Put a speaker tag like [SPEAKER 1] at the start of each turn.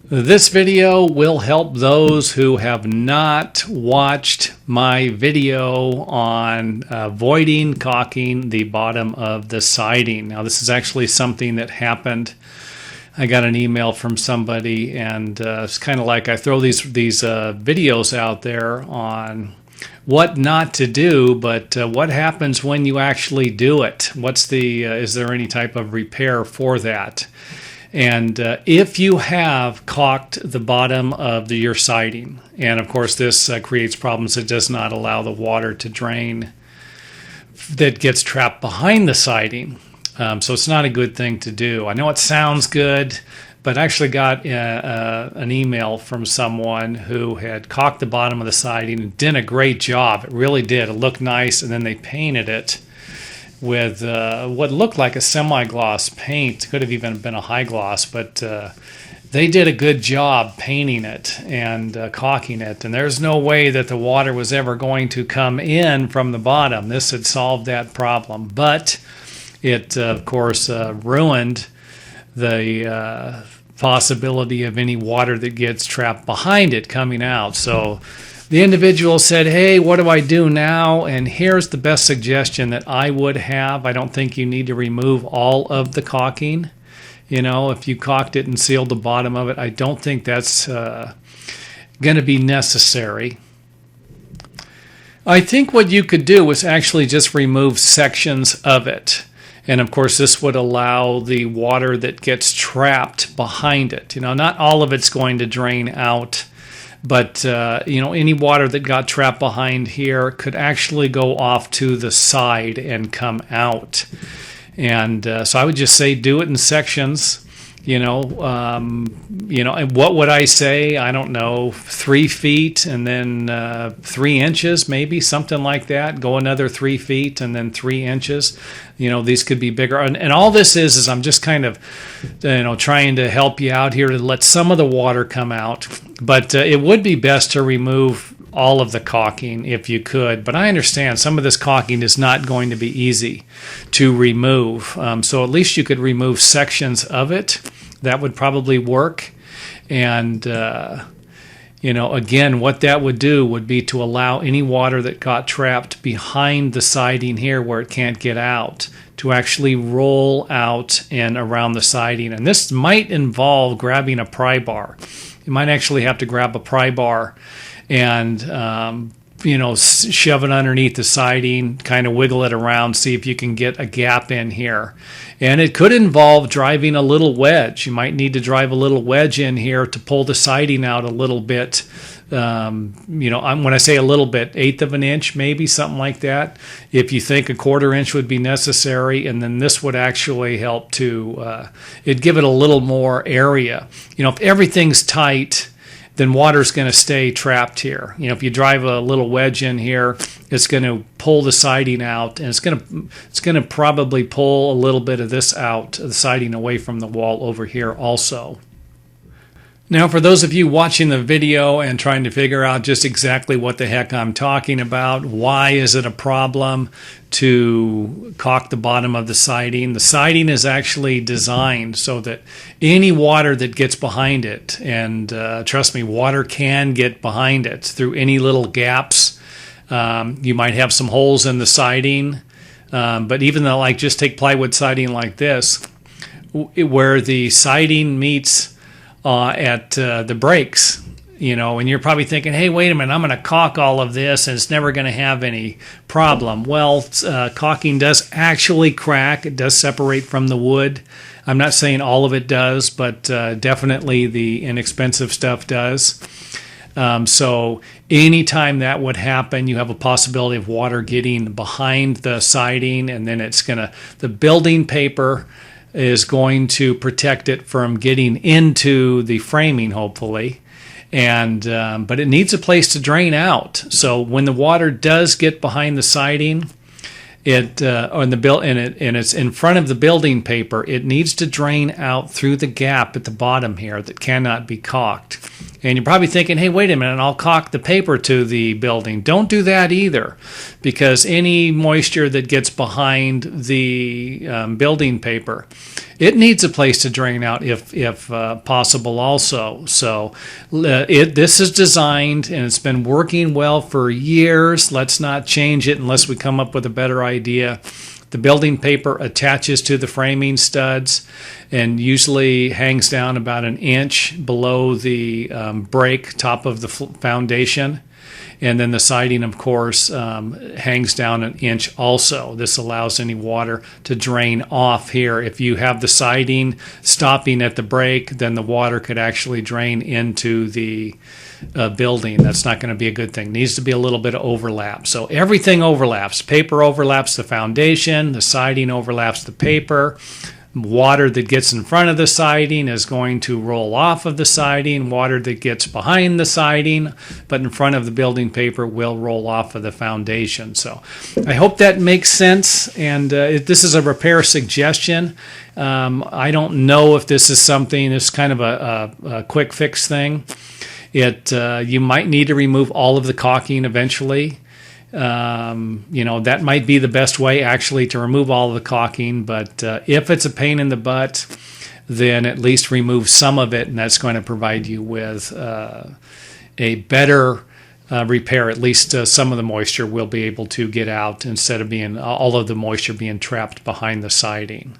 [SPEAKER 1] This video will help those who have not watched my video on avoiding caulking the bottom of the siding. Now, this is actually something that happened. I got an email from somebody, and it's kind of like I throw these videos out there on what not to do, but what happens when you actually do it? Is there any type of repair for that? And if you have caulked the bottom of your siding, and of course this creates problems, it does not allow the water to drain that gets trapped behind the siding. So it's not a good thing to do. I know it sounds good, but I actually got an email from someone who had caulked the bottom of the siding and did a great job. It really did. It looked nice, and then they painted it with what looked like a semi-gloss paint. Could have even been a high gloss, but they did a good job painting it and caulking it, and there's no way that the water was ever going to come in from the bottom. This had solved that problem, but it of course ruined the possibility of any water that gets trapped behind it coming out. So the individual said, hey, what do I do now? And here's the best suggestion that I would have. I don't think you need to remove all of the caulking. You know, if you caulked it and sealed the bottom of it, I don't think that's going to be necessary. I think what you could do is actually just remove sections of it. And of course, this would allow the water that gets trapped behind it. You know, not all of it's going to drain out, but you know, any water that got trapped behind here could actually go off to the side and come out. And so I would just say do it in sections. You know, and what would I say? I don't know, 3 feet and then 3 inches, maybe something like that. Go another 3 feet and then 3 inches. You know, these could be bigger. And all this is I'm just kind of, you know, trying to help you out here to let some of the water come out. But it would be best to remove all of the caulking if you could. But I understand some of this caulking is not going to be easy to remove. So at least you could remove sections of it. That would probably work. And, you know, again, what that would do would be to allow any water that got trapped behind the siding here where it can't get out to actually roll out and around the siding. And this might involve grabbing a pry bar. You might actually have to grab a pry bar and you know, shove it underneath the siding, kind of wiggle it around, see if you can get a gap in here. And it could involve driving a little wedge. You might need to drive a little wedge in here to pull the siding out a little bit. You know, when I say a little bit, 1/8 of an inch, maybe something like that. If you think 1/4 inch would be necessary, and then this would actually help to, it'd give it a little more area. You know, if everything's tight, then water's going to stay trapped here. You know, if you drive a little wedge in here, it's going to pull the siding out, and it's going to probably pull a little bit of this out, the siding away from the wall over here also. Now, for those of you watching the video and trying to figure out just exactly what the heck I'm talking about, why is it a problem to caulk the bottom of the siding is actually designed so that any water that gets behind it, and trust me, water can get behind it through any little gaps. You might have some holes in the siding, but even though, like, just take plywood siding like this, where the siding meets at the breaks, you know, and you're probably thinking, hey, wait a minute, I'm going to caulk all of this and it's never going to have any problem. Well, caulking does actually crack. It does separate from the wood. I'm not saying all of it does, but definitely the inexpensive stuff does. So anytime that would happen, you have a possibility of water getting behind the siding, and then the building paper is going to protect it from getting into the framing, hopefully. And but it needs a place to drain out. So when the water does get behind the siding, and it's in front of the building paper, it needs to drain out through the gap at the bottom here that cannot be caulked. And you're probably thinking, hey, wait a minute, I'll caulk the paper to the building. Don't do that either, because any moisture that gets behind the building paper, it needs a place to drain out if possible also. So this is designed, and it's been working well for years. Let's not change it unless we come up with a better idea. The building paper attaches to the framing studs and usually hangs down about an inch below the break top of the foundation. And then the siding, of course, hangs down an inch also. This allows any water to drain off here. If you have the siding stopping at the break, then the water could actually drain into the building. That's not going to be a good thing. Needs to be a little bit of overlap. So everything overlaps. Paper overlaps the foundation. The siding overlaps the paper. Water that gets in front of the siding is going to roll off of the siding. Water that gets behind the siding but in front of the building paper will roll off of the foundation. So I hope that makes sense. And this is a repair suggestion. I don't know if this is something, it's kind of a quick fix thing. You might need to remove all of the caulking eventually. That might be the best way actually to remove all of the caulking, but if it's a pain in the butt, then at least remove some of it, and that's going to provide you with a better repair. At least some of the moisture will be able to get out instead of being all of the moisture being trapped behind the siding.